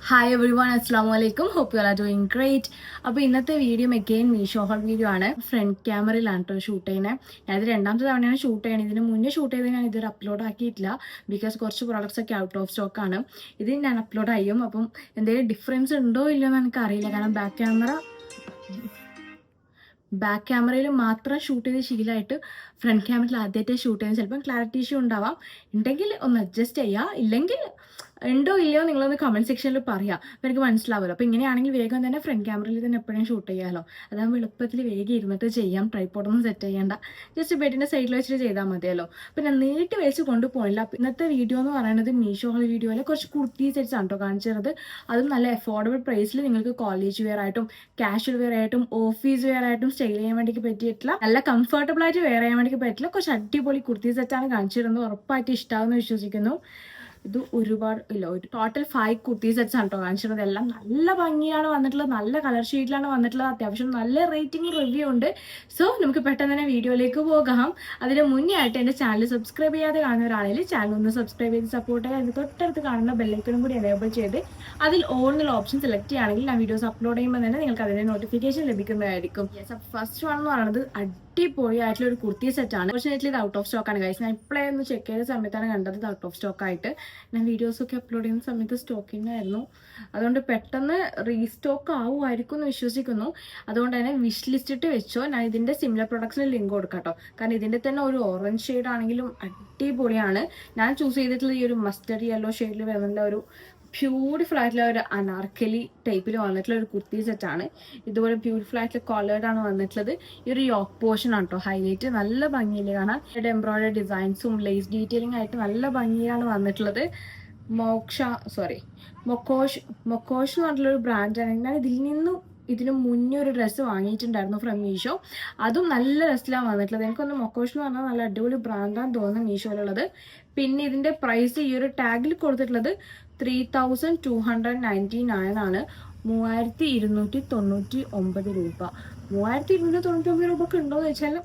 Hi every one അസ്സാം വലൈക്കും. Hope you are doing great. അപ്പോൾ ഇന്നത്തെ വീഡിയോ മെഗെയിൻ മീഷോ ഹോൾ വീഡിയോ ആണ്. ഫ്രണ്ട് ക്യാമറയിലാണ് കേട്ടോ ഷൂട്ട് ചെയ്യുന്നത്. ഞാനിത് രണ്ടാമത്തെ തവണയാണ് ഷൂട്ട് ചെയ്യണത്. ഇതിന് മുന്നേ ഷൂട്ട് ചെയ്ത് ഞാൻ ഇതൊരു അപ്ലോഡ് ആക്കിയിട്ടില്ല. ബിക്കോസ് കുറച്ച് പ്രോഡക്ട്സ് ഒക്കെ ഔട്ട് ഓഫ് സ്റ്റോക്ക് ആണ്. ഇത് ഞാൻ അപ്ലോഡ് ചെയ്യും. അപ്പം എന്തെങ്കിലും ഡിഫറൻസ് ഉണ്ടോ ഇല്ലയോ എന്ന് എനിക്ക് അറിയില്ല. കാരണം ബാക്ക് ക്യാമറയിൽ മാത്രം ഷൂട്ട് ചെയ്ത് ശീലമായിട്ട് ഫ്രണ്ട് ക്യാമറയിൽ ആദ്യമായിട്ട് ഷൂട്ട് ചെയ്യുന്നത് ചിലപ്പം ക്ലാരിറ്റി ഇഷ്യൂ ഉണ്ടാവാം. ഉണ്ടെങ്കിൽ ഒന്ന് അഡ്ജസ്റ്റ് ചെയ്യുക. ഇല്ലെങ്കിൽ ഉണ്ടോ ഇല്ലയോ നിങ്ങളൊന്ന് കമൻറ്റ് സെക്ഷനിൽ പറയാം. അപ്പോൾ എനിക്ക് മനസ്സിലാവുമല്ലോ. അപ്പോൾ ഇങ്ങനെയാണെങ്കിൽ വേഗം തന്നെ ഫ്രണ്ട് ക്യാമറയിൽ തന്നെ എപ്പോഴും ഷൂട്ട് ചെയ്യാമല്ലോ. അതാകുമ്പോൾ എളുപ്പത്തിൽ വേഗം ഇരുന്നിട്ട് ചെയ്യാം. ട്രൈപ്പോഡൊന്നും സെറ്റ് ചെയ്യേണ്ട. ജസ്റ്റ് ബെഡിൻ്റെ സൈഡിൽ വെച്ചിട്ട് ചെയ്താൽ മതിയല്ലോ. അപ്പോൾ ഞാൻ നീട്ടി വെച്ച് കൊണ്ടുപോയില്ല. അപ്പോൾ ഇന്നത്തെ വീഡിയോ എന്ന് പറയുന്നത് മീഷോ ഹോൾ വീഡിയോയിൽ കുറച്ച് കുർത്തി സെറ്റ്സ് ആണ് കേട്ടോ കാണിച്ചിരുന്നത്. അതും നല്ല അഫോർഡബിൾ പ്രൈസിൽ നിങ്ങൾക്ക് കോളേജ് വെയർ ആയിട്ടും കാഷ്വൽ വെയർ ആയിട്ടും ഓഫീസ് വെയർ ആയിട്ടും സ്റ്റൈൽ ചെയ്യാൻ വേണ്ടി പറ്റിയിട്ടുള്ള നല്ല കംഫർട്ടബിൾ ആയിട്ട് വെയർ ചെയ്യാൻ വേണ്ടി പറ്റില്ല കുറച്ച് അടിപൊളി കുർത്തി സെറ്റാണ് കാണിച്ചിരുന്നത്. ഉറപ്പായിട്ട് ഇഷ്ടമാകുമെന്ന് വിശ്വസിക്കുന്നു. ഇത് ഒരുപാട് ഇല്ല, ഒരു ടോട്ടൽ 5 കുർത്തി സെറ്റ്സ് ആണ് കേട്ടോ കാണിച്ചിരുന്നത്. എല്ലാം നല്ല ഭംഗിയാണ് വന്നിട്ടുള്ളത്, നല്ല കളർ ഷെയ്ഡിലാണ് വന്നിട്ടുള്ളത്, അത്യാവശ്യം നല്ല റേറ്റിംഗ് റിവ്യൂ ഉണ്ട്. സോ നമുക്ക് പെട്ടെന്ന് തന്നെ വീഡിയോയിലേക്ക് പോകാം. അതിന് മുന്നേ ആയിട്ട് എൻ്റെ ചാനൽ സബ്സ്ക്രൈബ് ചെയ്യാതെ കാണുന്നവരാണെങ്കിൽ ചാനൽ ഒന്ന് സബ്സ്ക്രൈബ് ചെയ്ത് സപ്പോർട്ട് ചെയ്യുക. അതിന് തൊട്ടടുത്ത് കാണുന്ന ബെല്ലൈക്കണും കൂടി എനേബിൾ ചെയ്ത് അതിൽ ഓൾ എന്നുള്ള ഓപ്ഷൻ സെലക്ട് ചെയ്യുകയാണെങ്കിൽ ഞാൻ വീഡിയോസ് അപ്ലോഡ് ചെയ്യുമ്പോൾ തന്നെ നിങ്ങൾക്ക് അതിൻ്റെ നോട്ടിഫിക്കേഷൻ ലഭിക്കുന്നതായിരിക്കും. ഫസ്റ്റ് വൺ എന്ന് പറയുന്നത് അടിപൊളിയായിട്ടുള്ള ഒരു കുർത്തി സെറ്റാണ്. ഫോർച്യുനേറ്റ്ലി ഇത് ഔട്ട് ഓഫ് സ്റ്റോക്ക് ആണ് ഗൈസ്. ഞാൻ ഇപ്പോഴേ ഒന്ന് ചെക്ക് ചെയ്ത സമയത്താണ് കണ്ടത് ഇത് ഔട്ട് ഓഫ് സ്റ്റോക്ക് ആയിട്ട്. ഞാൻ വീഡിയോസൊക്കെ അപ്ലോഡ് ചെയ്യുന്ന സമയത്ത് സ്റ്റോക്കിംഗ് ആയിരുന്നു. അതുകൊണ്ട് പെട്ടെന്ന് റീസ്റ്റോക്ക് ആവുമായിരിക്കും എന്ന് വിശ്വസിക്കുന്നു. അതുകൊണ്ട് തന്നെ വിഷ് ലിസ്റ്റിട്ട് വെച്ചോ. ഞാൻ ഇതിൻ്റെ സിമിലർ പ്രൊഡക്ട്സിന് ലിങ്ക് കൊടുക്കാം കേട്ടോ. കാരണം ഇതിൻ്റെ തന്നെ ഒരു ഓറഞ്ച് ഷെയ്ഡ് ആണെങ്കിലും അടിപൊളിയാണ്. ഞാൻ ചൂസ് ചെയ്തിട്ടുള്ള ഈ ഒരു മസ്റ്റർഡ് യെല്ലോ ഷെയ്ഡിൽ വരുന്ന ഒരു ബ്യൂട്ടിഫുൾ ആയിട്ടുള്ള ഒരു അനാർക്കലി ടൈപ്പിൽ വന്നിട്ടുള്ള ഒരു കുർത്തി സെറ്റാണ്. ഇതുപോലെ ബ്യൂട്ടിഫുൾ ആയിട്ടുള്ള കോളേർഡാണ് വന്നിട്ടുള്ളത്. ഈ ഒരു യോക്ക് പോർഷൻ ആണ് കേട്ടോ ഹൈലൈറ്റ്. നല്ല ഭംഗിയിൽ കാണാൻ എംബ്രോയിഡറി ഡിസൈൻസും ലേസ് ഡീറ്റെയിലിംഗ് ആയിട്ട് നല്ല ഭംഗിയാണ് വന്നിട്ടുള്ളത്. മൊക്കോഷ് എന്ന് പറഞ്ഞിട്ടുള്ളൊരു ബ്രാൻഡാണ്. ഞാൻ ഇതിന് മുന്നേ ഒരു ഡ്രസ്സ് വാങ്ങിയിട്ടുണ്ടായിരുന്നു ഫ്രം മീഷോ. അതും നല്ല ഡ്രസ്സിലാണ് വന്നിട്ടുള്ളത്. എനിക്കൊന്ന് മൊക്കോഷ് എന്ന് പറഞ്ഞാൽ നല്ല അടിപൊളി ബ്രാൻഡാന്ന് തോന്നുന്നു മീഷോയിലുള്ളത്. പിന്നെ ഇതിൻ്റെ പ്രൈസ് ഈ ഒരു ടാഗിൽ കൊടുത്തിട്ടുള്ളത് 3299 ആണ്. 3299 രൂപ. 3299 രൂപ ഒക്കെ ഉണ്ടോ എന്ന് വെച്ചാൽ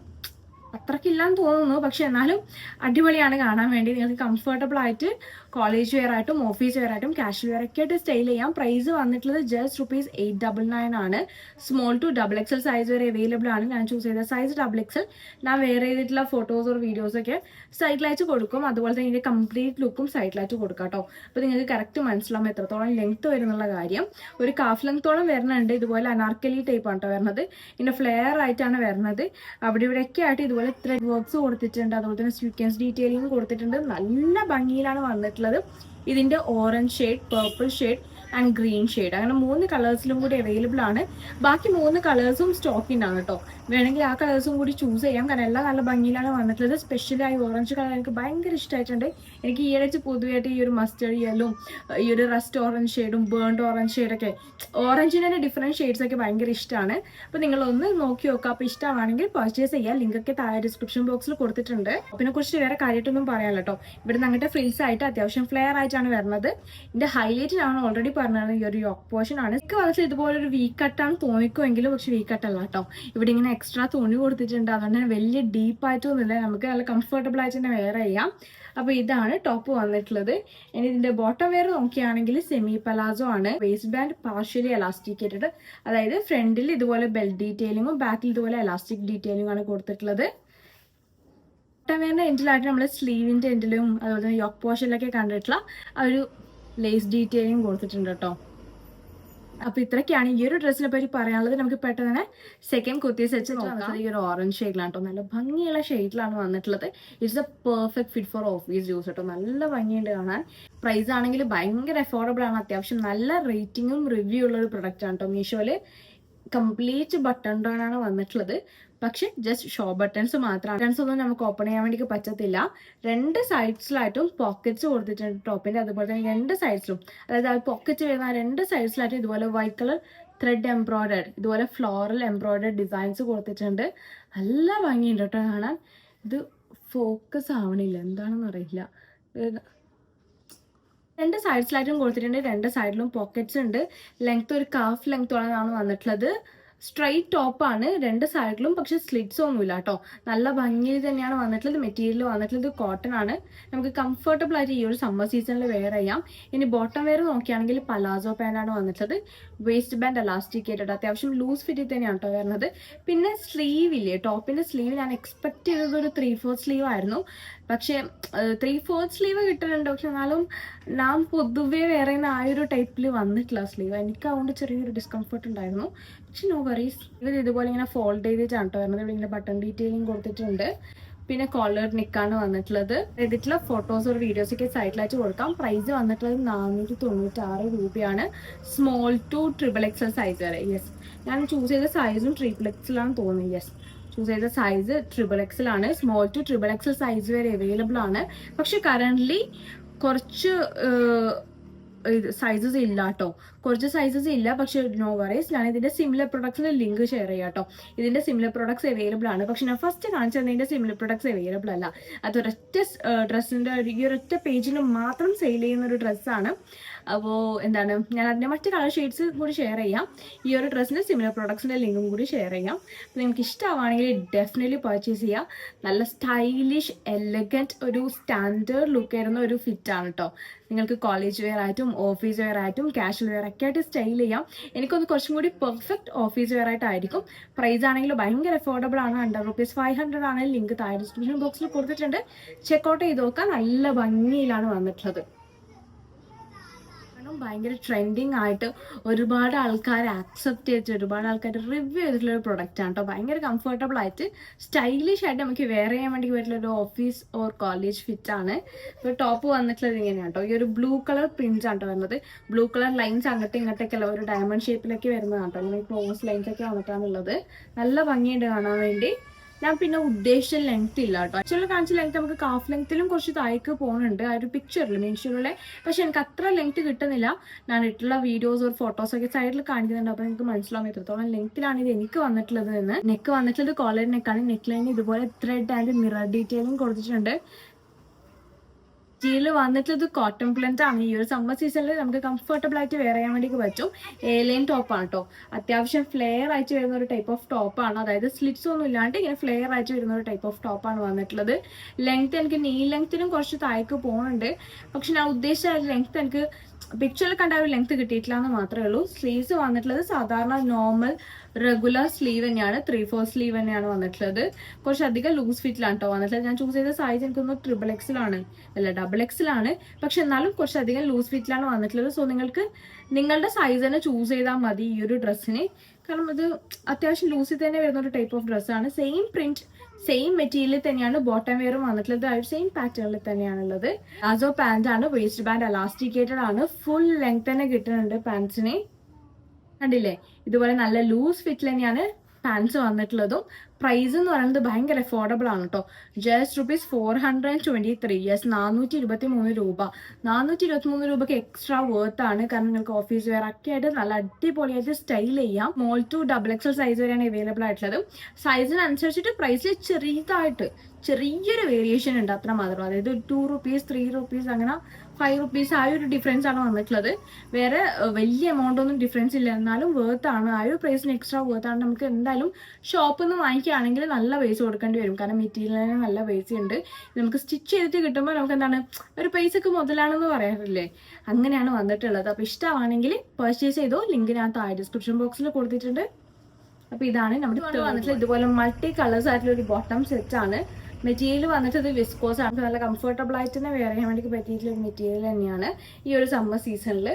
അത്രക്കില്ലാന്ന് തോന്നുന്നു. പക്ഷെ എന്നാലും അടിപൊളിയാണ് കാണാൻ വേണ്ടി. നിങ്ങൾക്ക് കംഫർട്ടബിൾ ആയിട്ട് കോളേജ് വെയർ ആയിട്ടും ഓഫീസ് വെയർ ആയിട്ടും കാഷ്വൽ വെയർ ഒക്കെ ആയിട്ട് സ്റ്റൈൽ ചെയ്യാം. പ്രൈസ് വന്നിട്ടുള്ളത് ജസ്റ്റ് ₹899 ആണ്. സ്മോൾ ടു XXL സൈസ് വരെ അവൈലബിൾ ആണ്. ഞാൻ ചൂസ് ചെയ്ത സൈസ് XXL. ഞാൻ വെയർ ചെയ്തിട്ടുള്ള ഫോട്ടോസ് ഓർ വീഡിയോസ് ഒക്കെ സൈഡിലായിട്ട് കൊടുക്കും. അതുപോലെ തന്നെ ഇതിൻ്റെ കംപ്ലീറ്റ് ലുക്കും സൈഡിലായിട്ട് കൊടുക്കാം കേട്ടോ. അപ്പോൾ നിങ്ങൾക്ക് കറക്റ്റ് മനസ്സിലാവും എത്രത്തോളം ലെങ്ത്ത് വരുന്നുള്ള കാര്യം. ഒരു കാഫ് ലെങ്ത്തോളം വരുന്നുണ്ട്. ഇതുപോലെ അനാർക്കലി ടൈപ്പ് ആണ് കേട്ടോ വരുന്നത്. ഇതിൻ്റെ ഫ്ലെയർ ആയിട്ടാണ് വരുന്നത്. അവിടെ ഇവിടെയൊക്കെ ആയിട്ട് ഇതുപോലെ ത്രെഡ് വർക്ക്സ് കൊടുത്തിട്ടുണ്ട്. അതുപോലെ തന്നെ സ്വീക്വൻസ് ഡീറ്റെയിലിംഗ് കൊടുത്തിട്ടുണ്ട്. നല്ല ഭംഗിയിലാണ് വന്നിട്ടുള്ളത്. ഇതിന്റെ orange shade, purple shade and green shade, അങ്ങനെ 3 കളേഴ്സിലും കൂടി അവൈലബിൾ ആണ്. ബാക്കി 3 കളേഴ്സും സ്റ്റോക്കിനാണ് കേട്ടോ. വേണമെങ്കിൽ ആ കളേഴ്സും കൂടി ചൂസ് ചെയ്യാം. കാരണം എല്ലാം നല്ല ഭംഗിയിലാണ് വന്നിട്ടുള്ളത്. സ്പെഷ്യലി ആയി ഓറഞ്ച് കളർ എനിക്ക് ഭയങ്കര ഇഷ്ടമായിട്ടുണ്ട്. എനിക്ക് ഈയിടെ പൊതുവായിട്ട് ഈ ഒരു മസ്റ്റേർഡ് യെല്ലും ഈ ഒരു റസ്റ്റ് ഓറഞ്ച് ഷെയ്ഡും ബേൺഡ് ഓറഞ്ച് ഷെയ്ഡൊക്കെ, ഓറഞ്ചിൻ്റെ ഡിഫറെൻറ്റ് ഷെയ്ഡ്സ് ഒക്കെ ഭയങ്കര ഇഷ്ടമാണ്. അപ്പോൾ നിങ്ങളൊന്ന് നോക്കി നോക്കുക. അപ്പോൾ ഇഷ്ടമാണെങ്കിൽ പർച്ചേസ് ചെയ്യുക. ലിങ്കൊക്കെ താഴെ ഡിസ്ക്രിപ്ഷൻ ബോക്സിൽ കൊടുത്തിട്ടുണ്ട്. പിന്നെ കുറിച്ച് വേറെ കാര്യമായിട്ടൊന്നും പറയാമല്ലോ കേട്ടോ. ഇവിടെ നിന്ന് അങ്ങോട്ട് ഫ്രിൽസ് ആയിട്ട് അത്യാവശ്യം ഫ്ലെയർ ആയിട്ടാണ് വരുന്നത്. ഇതിൻ്റെ ഹൈലൈറ്റ് ഞാൻ ഓൾറെഡി പറഞ്ഞത് ഈ ഒരു യോക്ക് പോർഷൻ ആണ്. എനിക്ക് വളരെ ഇതുപോലെ ഒരു വീ കട്ടാണ് തോന്നിക്കുമെങ്കിലും പക്ഷെ വീ കട്ടല്ല കേട്ടോ. ഇവിടെ ഇങ്ങനെ എക്സ്ട്രാ തുണി കൊടുത്തിട്ടുണ്ട്. അതുകൊണ്ട് തന്നെ വലിയ ഡീപ്പായിട്ടൊന്നുമില്ല. നമുക്ക് നല്ല കംഫർട്ടബിൾ ആയിട്ട് തന്നെ വെയർ ചെയ്യാം. അപ്പോൾ ഇതാണ് ടോപ്പ് വന്നിട്ടുള്ളത്. ഇനി ഇതിന്റെ ബോട്ടം വെയർ നോക്കുകയാണെങ്കിൽ സെമി പലാസോ ആണ്. വേസ്റ്റ് ബാൻഡ് പാർഷ്യലി എലാസ്റ്റിക്കേറ്റഡ്, അതായത് ഫ്രണ്ടിൽ ഇതുപോലെ ബെൽറ്റ് ഡീറ്റെയിലിങ്ങും ബാക്കിൽ ഇതുപോലെ എലാസ്റ്റിക് ഡീറ്റെയിലിംഗും ആണ് കൊടുത്തിട്ടുള്ളത്. ബോട്ടം വെയറിന്റെ എൻഡിലായിട്ട് നമ്മൾ സ്ലീവിന്റെ എൻഡിലും അതുപോലെ തന്നെ യോക്ക് പോർഷനിലൊക്കെ കണ്ടിട്ടുള്ള ആ ഒരു ലേസ് ഡീറ്റെയിലിംഗ് കൊടുത്തിട്ടുണ്ട് കേട്ടോ. അപ്പോൾ ഇത്രയൊക്കെയാണ് ഈ ഒരു ഡ്രസ്സിനെ പറ്റി പറയാനുള്ളത്. നമുക്ക് പെട്ടെന്ന് തന്നെ സെക്കൻഡ് കുർത്തി സെറ്റ് നോക്കാം. ഈ ഒരു ഓറഞ്ച് ഷെയ്ഡിലാണ് കേട്ടോ. നല്ല ഭംഗിയുള്ള ഷെയ്ഡിലാണ് വന്നിട്ടുള്ളത്. It's A perfect fit for office use കേട്ടോ. നല്ല ഭംഗിയുണ്ട് കാണാൻ. പ്രൈസ് ആണെങ്കിൽ ഭയങ്കര അഫോർഡബിൾ ആണ്. അത്യാവശ്യം നല്ല റേറ്റിംഗും റിവ്യൂ ഉള്ള ഒരു പ്രൊഡക്റ്റ് ആണ് കേട്ടോ. മീഷോയിൽ കംപ്ലീറ്റ് ബട്ടൺ ഡൗൺ ആണ് വന്നിട്ടുള്ളത്. പക്ഷെ ജസ്റ്റ് ഷോ ബട്ടൺസ് മാത്രമാണ്. ബട്ടൺസ് ഒന്നും നമുക്ക് ഓപ്പൺ ചെയ്യാൻ വേണ്ടി പറ്റത്തില്ല. 2 സൈഡ്സിലായിട്ടും പോക്കറ്റ്സ് കൊടുത്തിട്ടുണ്ട് ടോപ്പിന്റെ. അതുപോലെ തന്നെ 2 സൈഡ്സിലും, അതായത് ആ പോക്കറ്റ് വരുന്ന 2 സൈഡ്സിലായിട്ടും ഇതുപോലെ വൈറ്റ് കളർ ത്രെഡ് എംബ്രോയിഡേഡ്, ഇതുപോലെ ഫ്ലോറൽ എംബ്രോയിഡേഡ് ഡിസൈൻസ് കൊടുത്തിട്ടുണ്ട്. നല്ല ഭംഗിയുണ്ട് കേട്ടോ കാണാൻ. ഇത് ഫോക്കസ് ആവണില്ല, എന്താണെന്ന് അറിയില്ല. 2 സൈഡ്സിലായിട്ടും കൊടുത്തിട്ടുണ്ട്. 2 സൈഡിലും പോക്കറ്റ്സ് ഉണ്ട്. ലെങ്ത് ഒരു കാഫ് ലെങ്ത്തോളാണ് വന്നിട്ടുള്ളത്. സ്ട്രൈറ്റ് ടോപ്പാണ്, രണ്ട് സൈഡിലും പക്ഷെ സ്ലിറ്റ്സ് ഒന്നുമില്ല കേട്ടോ. നല്ല ഭംഗിയിൽ തന്നെയാണ് വന്നിട്ടുള്ളത്. മെറ്റീരിയൽ വന്നിട്ടുള്ളത് കോട്ടൺ ആണ്. നമുക്ക് കംഫർട്ടബിൾ ആയിട്ട് ഈ ഒരു സമ്മർ സീസണിൽ വെയർ ചെയ്യാം. ഇനി ബോട്ടം വെയർ നോക്കുകയാണെങ്കിൽ പലാസോ പാൻ്റാണ് വന്നിട്ടുള്ളത്. വേസ്റ്റ് ബാൻഡ് എലാസ്റ്റിക്കേറ്റഡ്, അത്യാവശ്യം ലൂസ് ഫിറ്റിൽ തന്നെയാണ് കേട്ടോ വരുന്നത്. പിന്നെ സ്ലീവ് ഇല്ലേ, ടോപ്പിന്റെ സ്ലീവ് ഞാൻ എക്സ്പെക്ട് ചെയ്തത് ഒരു 3/4 സ്ലീവ് ആയിരുന്നു. പക്ഷേ 3/4 സ്ലീവ് കിട്ടുന്നുണ്ട്. പക്ഷെ എന്നാലും ഞാൻ പൊതുവേ വേറെ ആ ഒരു ടൈപ്പിൽ വന്നിട്ടില്ല സ്ലീവ്. എനിക്ക് അതുകൊണ്ട് ചെറിയൊരു ഡിസ്കംഫർട്ട് ഉണ്ടായിരുന്നു. പക്ഷെ നോ വറീസ്. ഇതുപോലെ ഇങ്ങനെ ഫോൾഡ് ചെയ്തിട്ടാണ് കേട്ടോ വരുന്നത്. ഇവിടെ ഇങ്ങനെ ബട്ടൺ ഡീറ്റെയിലിംഗ് കൊടുത്തിട്ടുണ്ട്. പിന്നെ കോളർ നെക്കാണ് വന്നിട്ടുള്ളത്. ഇതിട്ടുള്ള ഫോട്ടോസ് ഒരു വീഡിയോസ് ഒക്കെ സൈഡിലായിട്ട് കൊടുക്കാം. പ്രൈസ് വന്നിട്ടുള്ളത് 496 രൂപയാണ്. സ്മോൾ ടു XXL സൈസ് വരെ. യെസ്, ഞാൻ ചൂസ് ചെയ്ത സൈസും XXL ആണ് തോന്നുന്നത്. യെസ്, ചൂസ് ചെയ്ത സൈസ് XXL ആണ്. സ്മോൾ ടു XXL സൈസ് വരെ അവൈലബിൾ ആണ്. പക്ഷെ കറന്റ്ലി കുറച്ച് സൈസസ് ഇല്ല കേട്ടോ, കുറച്ച് സൈസസ് ഇല്ല. പക്ഷെ നോ വറീസ്, ഞാൻ ഇതിന്റെ സിമിലർ പ്രൊഡക്ട്സിന്റെ ലിങ്ക് ഷെയർ ചെയ്യാം കേട്ടോ. ഇതിന്റെ സിമിലർ പ്രൊഡക്ട്സ് അവൈലബിൾ ആണ്. പക്ഷെ ഞാൻ ഫസ്റ്റ് കാണിച്ചതിന്റെ സിമിലർ പ്രൊഡക്ട്സ് അവൈലബിൾ അല്ല. അതൊരൊറ്റ ഡ്രസ്സിന്റെ ഈ ഒരൊറ്റ പേജിന് മാത്രം സെയിൽ ചെയ്യുന്ന ഒരു ഡ്രസ്സാണ്. അപ്പോൾ എന്താണ്, ഞാൻ അതിന്റെ മറ്റ് കളർ ഷെയ്ഡ്സ് കൂടി ഷെയർ ചെയ്യാം. ഈ ഒരു ഡ്രസ്സിന്റെ സിമിലർ പ്രൊഡക്ട്സിന്റെ ലിങ്കും കൂടി ഷെയർ ചെയ്യാം. അപ്പോൾ നിങ്ങൾക്ക് ഇഷ്ടമാണെങ്കിൽ ഡെഫിനറ്റ്ലി പർച്ചേസ് ചെയ്യാം. നല്ല സ്റ്റൈലിഷ് എലഗന്റ് ഒരു സ്റ്റാൻഡേർഡ് ലുക്ക് വരുന്ന ഒരു ഫിറ്റ് ആണ് കേട്ടോ. നിങ്ങൾക്ക് കോളേജ് വെയർ ആയിട്ടും ഓഫീസ് വെയർ ആയിട്ടും കാഷ്വൽ വെയർ ഒക്കെ ആയിട്ട് സ്റ്റൈൽ ചെയ്യാം. എനിക്കൊന്ന് കുറച്ചും കൂടി പെർഫെക്റ്റ് ഓഫീസ് വെയർ ആയിട്ടായിരിക്കും. പ്രൈസ് ആണെങ്കിൽ ഭയങ്കര അഫോർഡബിൾ ആണ്. ₹500 ആണ്. ലിങ്ക് താഴെ ഡിസ്ക്രിപ്ഷൻ ബോക്സിൽ കൊടുത്തിട്ടുണ്ട്. ചെക്കൗട്ട് ചെയ്ത് നോക്കാം. നല്ല ഭംഗിയിലാണ് വന്നിട്ടുള്ളത്. ഭയങ്കര ട്രെൻഡിങ് ആയിട്ട് ഒരുപാട് ആൾക്കാർ ആക്സെപ്റ്റ് ചെയ്തിട്ട് ഒരുപാട് ആൾക്കാർ റിവ്യൂ ചെയ്തിട്ടുള്ള ഒരു പ്രൊഡക്റ്റ് ആണ് കേട്ടോ. ഭയങ്കര കംഫർട്ടബിൾ ആയിട്ട് സ്റ്റൈലിഷ് ആയിട്ട് നമുക്ക് വെയർ ചെയ്യാൻ വേണ്ടി പറ്റുള്ള ഒരു ഓഫീസ് ഓർ കോളേജ് ഫിറ്റ് ആണ്. ഇപ്പോൾ ടോപ്പ് വന്നിട്ടുള്ളത് ഇങ്ങനെയാണ് കേട്ടോ. ഈ ഒരു ബ്ലൂ കളർ പ്രിന്റ് ആണ് കേട്ടോ വരുന്നത്. ബ്ലൂ കളർ ലൈൻസ് അങ്ങോട്ടും ഇങ്ങോട്ടേക്കല്ല, ഒരു ഡയമണ്ട് ഷേപ്പിലൊക്കെ വരുന്നതാണ് കേട്ടോ. ഇങ്ങനെ ക്ലോസ് ലൈൻസ് ഒക്കെ വന്നിട്ടാണുള്ളത്. നല്ല ഭംഗിയുണ്ട് കാണാൻ വേണ്ടി. ഞാൻ പിന്നെ ഉദ്ദേശിച്ച ലെങ്ത് ഇല്ല കേട്ടോ. ആക്ച്വലി കാണിച്ച ലെങ്ത് നമുക്ക് കാഫ് ലെങ്ത്തിലും കുറച്ച് താഴേക്ക് പോകുന്നുണ്ട് ആ ഒരു പിക്ചറിൽ, മീൻഷുകളിലെ. പക്ഷെ എനിക്ക് അത്ര ലെങ്ത് കിട്ടുന്നില്ല. ഞാൻ ഇട്ടുള്ള വീഡിയോസ് ഒരു ഫോട്ടോസ് ഒക്കെ സൈഡിൽ കാണിക്കുന്നുണ്ട്. അപ്പോൾ നിങ്ങൾക്ക് മനസ്സിലാവും എത്രത്തോളം ലെങ്ത്തിലാണ് ഇത് എനിക്ക് വന്നിട്ടുള്ളത് എന്ന്. നെക്ക് വന്നിട്ടുള്ളത് കോളർ നെക്കാണ്. നെക്ക് ലൈൻ ഇതുപോലെ ത്രെഡ് ആൻഡ് മിറർ ഡീറ്റെയിലും കൊടുത്തിട്ടുണ്ട്. സ്റ്റീൽ വന്നിട്ടുള്ളത് കോട്ടൺ പ്ലന്റ് ആണ്. ഈ ഒരു സമ്മർ സീസണിൽ നമുക്ക് കംഫർട്ടബിൾ ആയിട്ട് വെയർ ചെയ്യാൻ വേണ്ടി പറ്റും. എലൈൻ ടോപ്പാണ് കേട്ടോ. അത്യാവശ്യം ഫ്ലെയർ ആയിട്ട് വരുന്ന ഒരു ടൈപ്പ് ഓഫ് ടോപ്പാണ്. അതായത് സ്ലിറ്റ്സ് ഒന്നും ഇല്ലാണ്ട് ഇങ്ങനെ ഫ്ലെയർ ആയിട്ട് വരുന്ന ഒരു ടൈപ്പ് ഓഫ് ടോപ്പാണ് വന്നിട്ടുള്ളത്. ലെങ്ത് എനിക്ക് നീ ലെങ്ത്തിനും കുറച്ച് താഴേക്ക് പോകുന്നുണ്ട്. പക്ഷെ ഞാൻ ഉദ്ദേശിച്ച ലെങ്ത് എനിക്ക് പിക്ചറിൽ കണ്ട ഒരു ലെങ്ത് കിട്ടിയിട്ടില്ല എന്ന് മാത്രമേ ഉള്ളൂ. സ്ലീവ്സ് വന്നിട്ടുള്ളത് സാധാരണ നോർമൽ റെഗുലർ സ്ലീവ് തന്നെയാണ്. 3/4 സ്ലീവ് തന്നെയാണ് വന്നിട്ടുള്ളത്. കുറച്ചധികം ലൂസ് ഫിറ്റിലാണ് കേട്ടോ വന്നിട്ടുള്ളത്. ഞാൻ ചൂസ് ചെയ്ത സൈസ് എനിക്കൊന്ന് XXL ആണ്, അല്ല XXL ആണ്. പക്ഷെ എന്നാലും കുറച്ചധികം ലൂസ് ഫിറ്റിലാണ് വന്നിട്ടുള്ളത്. സോ നിങ്ങൾക്ക് നിങ്ങളുടെ സൈസ് തന്നെ ചൂസ് ചെയ്താൽ മതി ഈ ഒരു ഡ്രസ്സിന്. കാരണം ഇത് അത്യാവശ്യം ലൂസിൽ തന്നെ വരുന്ന ഒരു ടൈപ്പ് ഓഫ് ഡ്രസ്സാണ്. സെയിം പ്രിന്റ് സെയിം മെറ്റീരിയൽ തന്നെയാണ് ബോട്ടം വെയറും വന്നിട്ടുള്ളത്. ആ ഒരു സെയിം പാറ്റേണിൽ തന്നെയാണുള്ളത്. ആസോ പാന്റ് ആണ്. വേസ്റ്റ് ബാൻഡ് എലാസ്റ്റിക്കേറ്റഡ് ആണ്. ഫുൾ ലെങ്ത് തന്നെ കിട്ടുന്നുണ്ട് പാൻസിന്. കണ്ടില്ലേ, ഇതുപോലെ നല്ല ലൂസ് ഫിറ്റ് തന്നെയാണ് പാൻസ് വന്നിട്ടുള്ളതും. പ്രൈസ് എന്ന് പറയുന്നത് ഭയങ്കര അഫോർഡബിൾ ആണ് കേട്ടോ. ജസ്റ്റ് ₹423. യെസ്, 423 രൂപ. 423 രൂപയ്ക്ക് എക്സ്ട്രാ വേർത്ത് ആണ്. കാരണം നിങ്ങൾക്ക് ഓഫീസ് വെയർ ഒക്കെ ആയിട്ട് നല്ല അടിപൊളിയായിട്ട് സ്റ്റൈൽ ചെയ്യാം. സ്മോൾ ടു XXL സൈസ് വരെയാണ് അവൈലബിൾ ആയിട്ടുള്ളത്. സൈസിനനുസരിച്ചിട്ട് പ്രൈസിൽ ചെറിയൊരു വേരിയേഷൻ ഉണ്ട്, അത്ര മാത്രം. അതായത് ₹2, ₹3 അങ്ങനെ ₹5 ആ ഒരു ഡിഫറൻസ് ആണ് വന്നിട്ടുള്ളത്. വേറെ വലിയ എമൗണ്ട് ഒന്നും ഡിഫറൻസ് ഇല്ല. എന്നാലും വേർത്ത് ആണ്. ആ ഒരു പ്രൈസിന് എക്സ്ട്രാ വേർത്ത് ആണ്. നമുക്ക് എന്തായാലും ഷോപ്പിൽ നിന്ന് വാങ്ങിക്കുകയാണെങ്കിൽ നല്ല പൈസ കൊടുക്കേണ്ടി വരും. കാരണം മെറ്റീരിയലിന് നല്ല പൈസ ഉണ്ട്. നമുക്ക് സ്റ്റിച്ച് ചെയ്തിട്ട് കിട്ടുമ്പോൾ നമുക്ക് എന്താണ് ഒരു പൈസക്ക് മുതലാണെന്ന് പറയാറില്ലേ, അങ്ങനെയാണ് വന്നിട്ടുള്ളത്. അപ്പോൾ ഇഷ്ടമാണെങ്കിൽ പർച്ചേസ് ചെയ്തോ. ലിങ്ക് ഞാൻ താഴെ ഡിസ്ക്രിപ്ഷൻ ബോക്സിൽ കൊടുത്തിട്ടുണ്ട്. അപ്പോൾ ഇതാണ് നമ്മുടെ വന്നിട്ടുള്ള ഇതുപോലെ മൾട്ടി കളേഴ്സ് ആയിട്ടുള്ള ഒരു ബോട്ടം സെറ്റ് ആണ്. മെറ്റീരിയൽ വന്നിട്ട് ഇത് വിസ്കോസ് ആണ്. നല്ല കംഫർട്ടബിൾ ആയിട്ട് തന്നെ വെയർ ചെയ്യാൻ വേണ്ടി പറ്റിയിട്ടുള്ള ഒരു മെറ്റീരിയൽ തന്നെയാണ് ഈ ഒരു സമ്മർ സീസണിൽ.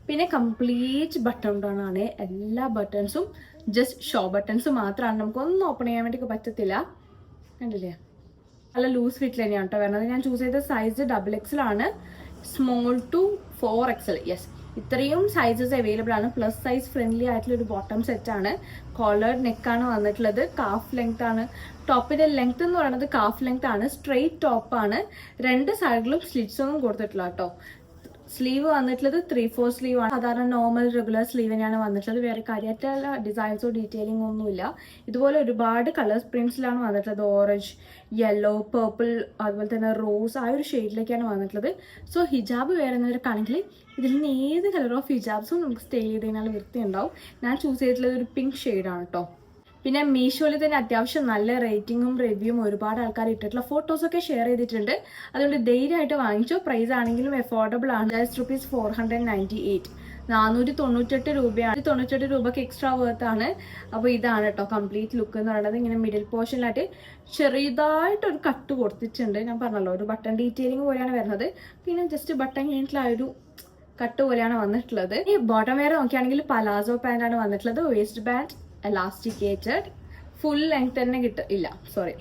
പിന്നെ കംപ്ലീറ്റ് ബട്ടൺ ഡൗൺ ആണ്. എല്ലാ ബട്ടൺസും ജസ്റ്റ് ഷോ ബട്ടൺസ് മാത്രമാണ്. നമുക്കൊന്നും ഓപ്പൺ ചെയ്യാൻ വേണ്ടി പറ്റത്തില്ല. കണ്ടില്ലേ, നല്ല ലൂസ് ഫിറ്റ് തന്നെയാണ് കേട്ടോ വരുന്നത്. ഞാൻ ചൂസ് ചെയ്ത സൈസ് XXL ആണ്. Small to 4XL. യെസ്, ഇത്രയും സൈസസ് അവൈലബിൾ ആണ്. പ്ലസ് സൈസ് ഫ്രണ്ട്ലി ആയിട്ടുള്ള ഒരു ബോട്ടം സെറ്റ് ആണ്. കോളേർഡ് നെക്കാണ് വന്നിട്ടുള്ളത്. കാഫ് ലെങ്ത് ആണ്. ടോപ്പിന്റെ ലെങ്ത് എന്ന് പറയുന്നത് കാഫ് ലെങ്ത് ആണ്. സ്ട്രെയിറ്റ് ടോപ്പാണ്. രണ്ട് സൈഡിലും സ്ലിറ്റ്സ് ഒന്നും കൊടുത്തിട്ടില്ല കേട്ടോ. സ്ലീവ് വന്നിട്ടുള്ളത് 3/4 സ്ലീവ് ആണ്. സാധാരണ നോർമൽ റെഗുലർ സ്ലീവ് തന്നെയാണ് വന്നിട്ടുള്ളത്. വേറെ കാര്യമായിട്ടുള്ള ഡിസൈൻസോ ഡീറ്റെയിലിംഗോ ഒന്നുമില്ല. ഇതുപോലെ ഒരുപാട് കളർ പ്രിന്റ്സിലാണ് വന്നിട്ടുള്ളത്. ഓറഞ്ച്, യെല്ലോ, പേർപ്പിൾ, അതുപോലെ തന്നെ റോസ്, ആ ഒരു ഷെയ്ഡിലേക്കാണ് വന്നിട്ടുള്ളത്. സോ ഹിജാബ് വേറുന്നവർക്കാണെങ്കിൽ ഇതിൽ നിന്ന് ഏത് കളർ ഓഫ് ഹിജാബ്സും നമുക്ക് സ്റ്റേ ചെയ്ത് കഴിഞ്ഞാൽ വൃത്തി ഉണ്ടാവും. ഞാൻ ചൂസ് ചെയ്തിട്ടുള്ളത് ഒരു പിങ്ക് ഷെയ്ഡാണ് കേട്ടോ. പിന്നെ മീഷോയിൽ തന്നെ അത്യാവശ്യം നല്ല റേറ്റിംഗും റിവ്യൂവും ഒരുപാട് ആൾക്കാർ ഇട്ടിട്ടുള്ള ഫോട്ടോസൊക്കെ ഷെയർ ചെയ്തിട്ടുണ്ട്. അതുകൊണ്ട് ധൈര്യമായിട്ട് വാങ്ങിച്ചോ. പ്രൈസ് ആണെങ്കിലും അഫോർഡബിൾ ആണ്. ₹498. 498 രൂപയാണ്. 98 രൂപയ്ക്ക് എക്സ്ട്രാ വർത്ത് ആണ്. അപ്പോൾ ഇതാണ് കേട്ടോ കംപ്ലീറ്റ് ലുക്ക് എന്ന് പറയുന്നത്. ഇങ്ങനെ മിഡിൽ പോർഷനിലായിട്ട് ചെറിയതായിട്ടൊരു കട്ട് കൊടുത്തിട്ടുണ്ട്. ഞാൻ പറഞ്ഞല്ലോ ഒരു ബട്ടൺ ഡീറ്റെയിലിംഗ് പോലെയാണ് വരുന്നത്. പിന്നെ ജസ്റ്റ് ബട്ടൺ കഴിഞ്ഞിട്ടുള്ള ഒരു കട്ട് പോലെയാണ് വന്നിട്ടുള്ളത്. ഈ ബോട്ടം വെയർ നോക്കുകയാണെങ്കിൽ പലാസോ പാൻ്റ് ആണ് വന്നിട്ടുള്ളത്. വേസ്റ്റ് ബാൻഡ് എലാസ്റ്റിക്കേറ്റഡ്, ഫുൾ ലെങ്ത് തന്നെ ഇല്ല സോറി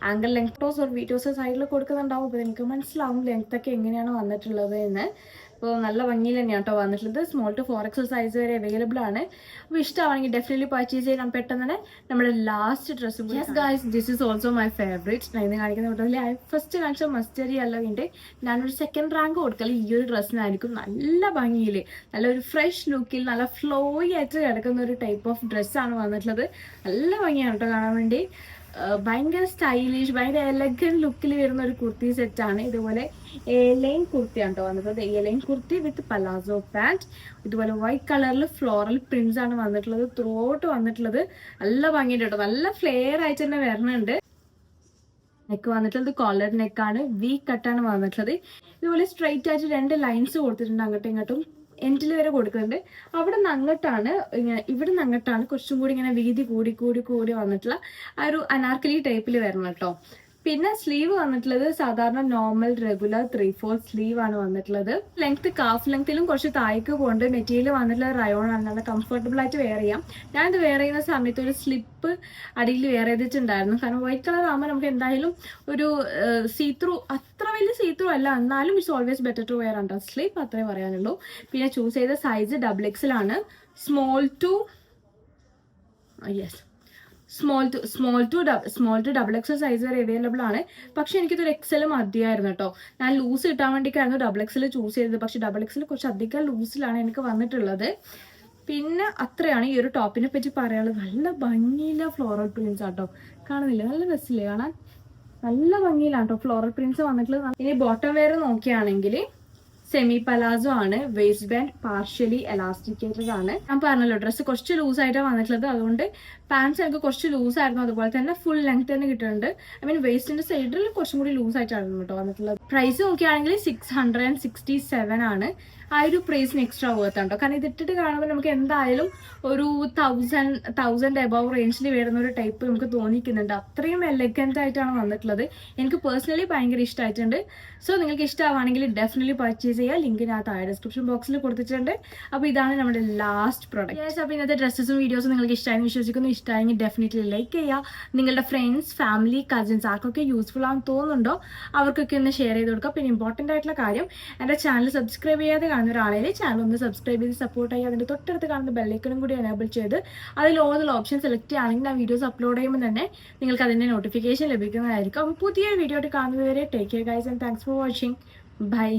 ആംഗിൾ ലെങ്ത്തോസ് ഒരു വീഡിയോസ് സൈഡിൽ കൊടുക്കുന്നുണ്ടാവും. അപ്പോൾ നിങ്ങൾക്ക് മനസ്സിലാവും ലെങ്ത് ഒക്കെ എങ്ങനെയാണ് വന്നിട്ടുള്ളത് എന്ന്. അപ്പോൾ നല്ല ഭംഗിയിൽ തന്നെയാണ് കേട്ടോ വന്നിട്ടുള്ളത്. സ്മോൾ ടു 4XL സൈസ് വരെ അവൈലബിൾ ആണ്. അപ്പോൾ ഇഷ്ടമാണെങ്കിൽ ഡെഫിനറ്റ്ലി പർച്ചേസ് ചെയ്യാൻ പെട്ടെന്ന് തന്നെ നമ്മുടെ last dress. Yes guys, this is also my favourite. ഞാൻ ഇന്ന് കാണിക്കുന്ന കൂട്ടത്തിൽ ഫസ്റ്റ് കാണിച്ച മസ്റ്ററി അല്ലവിൻ്റെ ഞാനൊരു സെക്കൻഡ് റാങ്ക് കൊടുക്കൽ ഈ ഒരു ഡ്രസ്സിനായിരിക്കും. നല്ല ഭംഗിയിൽ നല്ലൊരു ഫ്രഷ് ലുക്കിൽ നല്ല ഫ്ലോയി ആയിട്ട് കിടക്കുന്ന ഒരു ടൈപ്പ് ഓഫ് ഡ്രസ്സാണ് വന്നിട്ടുള്ളത്. നല്ല ഭംഗിയാണ് കേട്ടോ കാണാൻ വേണ്ടി. ഭയങ്കര സ്റ്റൈലിഷ്, ഭയങ്കര എലഗന്റ് ലുക്കിൽ വരുന്ന ഒരു കുർത്തി സെറ്റാണ്. ഇതുപോലെ എലൈൻ കുർത്തിയാണ് കേട്ടോ വന്നിട്ടുള്ളത്. എലൈൻ കുർത്തി വിത്ത് പലാസോ പാൻറ്. ഇതുപോലെ വൈറ്റ് കളറിൽ ഫ്ലോറൽ പ്രിന്റ്സ് ആണ് വന്നിട്ടുള്ളത്. ത്രൂ ഔട്ട് വന്നിട്ടുള്ളത് നല്ല ഭംഗിയുണ്ട് കേട്ടോ. നല്ല ഫ്ലെയർ ആയിട്ട് തന്നെ വരുന്നുണ്ട്. നെക്ക് വന്നിട്ടുള്ളത് കോളർ നെക്കാണ്. വി കട്ടാണ് വന്നിട്ടുള്ളത്. ഇതുപോലെ സ്ട്രെയിറ്റ് ആയിട്ട് 2 ലൈൻസ് കൊടുത്തിട്ടുണ്ട് അങ്ങോട്ടും ഇങ്ങോട്ടും. എൻഡിൽ വരെ കൊടുക്കുന്നുണ്ട്. അവിടെ നിന്ന് അങ്ങോട്ടാണ് ഇങ്ങനെ, ഇവിടെ നിന്ന് അങ്ങോട്ടാണ് കുറച്ചും കൂടി ഇങ്ങനെ വീതി കൂടി വന്നിട്ടുള്ള ആ ഒരു അനാർക്കലി ടൈപ്പിൽ വരണം കേട്ടോ. പിന്നെ സ്ലീവ് വന്നിട്ടുള്ളത് സാധാരണ നോർമൽ റെഗുലർ 3/4 സ്ലീവ് ആണ് വന്നിട്ടുള്ളത്. ലെങ്ത് കാഫ് ലെങ്ത്തിലും കുറച്ച് താഴേക്ക് പോകുന്നുണ്ട്. മെറ്റീരിയൽ വന്നിട്ടുള്ളത് റയോൺ ആണ്. നല്ല കംഫർട്ടബിൾ ആയിട്ട് വെയർ ചെയ്യാം. ഞാനിത് വെയർ ചെയ്യുന്ന സമയത്ത് ഒരു സ്ലിപ്പ് അടിയിൽ വെയർ ചെയ്തിട്ടുണ്ടായിരുന്നു. കാരണം വൈറ്റ് കളർ ആകുമ്പോൾ നമുക്ക് എന്തായാലും ഒരു സീത്രൂ, അത്ര വലിയ സീത്രൂ അല്ല, എന്നാലും it's always better to wear under sleep, അത്രേ പറയാനുള്ളൂ. പിന്നെ ചൂസ് ചെയ്ത സൈസ് XXL ആണ്. സ്മോൾ ടു XXL സൈസ് വരെ അവൈലബിൾ ആണ്. പക്ഷെ എനിക്കിതൊരു XL മതിയായിരുന്നു കേട്ടോ. ഞാൻ ലൂസ് കിട്ടാൻ വേണ്ടിയിട്ടായിരുന്നു XXL ചൂസ് ചെയ്തത്. പക്ഷെ XXL കുറച്ച് അധികം ലൂസിലാണ് എനിക്ക് വന്നിട്ടുള്ളത്. പിന്നെ അത്രയാണ് ഈ ഒരു ടോപ്പിനെ പറ്റി പറയാനുള്ളത്. നല്ല ഭംഗിയില്ല ഫ്ലോറൽ പ്രിന്റ്സ് ആട്ടോ. കാണുന്നില്ല, നല്ല രസമില്ലേ കാണാൻ? നല്ല ഭംഗിയിലാണ് കേട്ടോ ഫ്ലോറൽ പ്രിന്റ്സ് വന്നിട്ടുള്ളത്. ഇനി ബോട്ടം വെയർ നോക്കുകയാണെങ്കിൽ സെമി പലാസോ ആണ്. വേസ്റ്റ് ബാൻഡ് പാർഷ്യലി എലാസ്റ്റിക്കേറ്റഡ് ആണ്. ഞാൻ പറഞ്ഞല്ലോ ഡ്രസ്സ് കുറച്ച് ലൂസ് ആയിട്ടാണ് വന്നിട്ടുള്ളത്. അതുകൊണ്ട് പാൻസ് എനിക്ക് കുറച്ച് ലൂസ് ആയിരുന്നു. അതുപോലെ തന്നെ ഫുൾ ലെങ്ത് തന്നെ കിട്ടുന്നുണ്ട്. ഐ മീൻ വേസ്റ്റിന്റെ സൈഡിൽ കുറച്ചും കൂടി ലൂസ് ആയിട്ടാണ് കേട്ടോ വന്നിട്ടുള്ളത്. പ്രൈസ് നോക്കുകയാണെങ്കിൽ 667 ആണ്. ആ ഒരു പ്രൈസിന് എക്സ്ട്രാ വർത്ത് ആണ് കേട്ടോ. കാരണം ഇതിട്ടിട്ട് കാണുമ്പോൾ നമുക്ക് എന്തായാലും ഒരു 1000 എബവ് റേഞ്ചിൽ വരുന്ന ഒരു ടൈപ്പ് നമുക്ക് തോന്നിക്കുന്നുണ്ട്. അത്രയും എലഗന്റ് ആയിട്ടാണ് വന്നിട്ടുള്ളത്. എനിക്ക് പേഴ്സണലി ഭയങ്കര ഇഷ്ടമായിട്ടുണ്ട്. സോ നിങ്ങൾക്ക് ഇഷ്ടമാണെങ്കിൽ ഡെഫിനറ്റ്ലി പർച്ചേസ് ചെയ്യുക. ലിങ്ക് ഞാൻ താഴെ ഡിസ്ക്രിപ്ഷൻ ബോക്സിൽ കൊടുത്തിട്ടുണ്ട്. അപ്പോൾ ഇതാണ് നമ്മുടെ ലാസ്റ്റ് പ്രോഡക്റ്റ്. അപ്പോൾ ഇന്നത്തെ ഡ്രസ്സസും വീഡിയോസും നിങ്ങൾക്ക് ഇഷ്ടമായെന്ന് വിശ്വസിക്കുന്നു. ഇഷ്ടമായെങ്കിൽ ഡെഫിനറ്റ്ലി ലൈക്ക് ചെയ്യുക. നിങ്ങളുടെ ഫ്രണ്ട്സ്, ഫാമിലി, കസിൻസ് ആർക്കൊക്കെ യൂസ്ഫുൾ ആണെന്ന് തോന്നുന്നുണ്ടോ അവർക്കൊക്കെ ഒന്ന് ഷെയർ ചെയ്ത് കൊടുക്കുക. പിന്നെ ഇമ്പോർട്ടൻ്റ് ആയിട്ടുള്ള കാര്യം, എൻ്റെ ചാനൽ സബ്സ്ക്രൈബ് ചെയ്യാതെ കാണുന്ന ഒരാളെങ്കിൽ ചാനൽ ഒന്ന് സബ്സ്ക്രൈബ് ചെയ്ത് സപ്പോർട്ട് ചെയ്യുക. അതിൻ്റെ തൊട്ടടുത്ത് കാണുന്ന ബെല്ലൈക്കനും കൂടി എനേബിൾ ചെയ്ത് അതിൽ ഓരോ ഓപ്ഷൻ സെലക്ട് ചെയ്യുകയാണെങ്കിൽ ആ വീഡിയോസ് അപ്ലോഡ് ചെയ്യുമ്പോൾ തന്നെ നിങ്ങൾക്ക് അതിൻ്റെ നോട്ടിഫിക്കേഷൻ ലഭിക്കുന്നതായിരിക്കും. അപ്പോൾ പുതിയ വീഡിയോ ആയിട്ട് കാണുന്നതുവരെ take care guys and thanks for watching. Bye.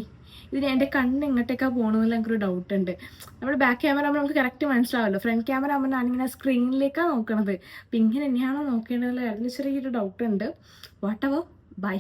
ഇതിന് എൻ്റെ കണ്ണ് എങ്ങോട്ടേക്കാണ് പോകണമെന്നുള്ള എനിക്കൊരു ഡൗട്ട് ഉണ്ട്. നമ്മുടെ ബാക്ക് ക്യാമറ ആകുമ്പോൾ നമുക്ക് കറക്റ്റ് മനസ്സിലാവല്ലോ. ഫ്രണ്ട് ക്യാമറ ആകുമ്പോൾ ഞാനിങ്ങനെ സ്ക്രീനിലേക്കാണ് നോക്കണത്. അപ്പം ഇങ്ങനെ തന്നെയാണോ നോക്കേണ്ടതെന്നുള്ള കാര്യത്തിൽ ചെറിയൊരു ഡൗട്ട് ഉണ്ട്. What ever. ബൈ.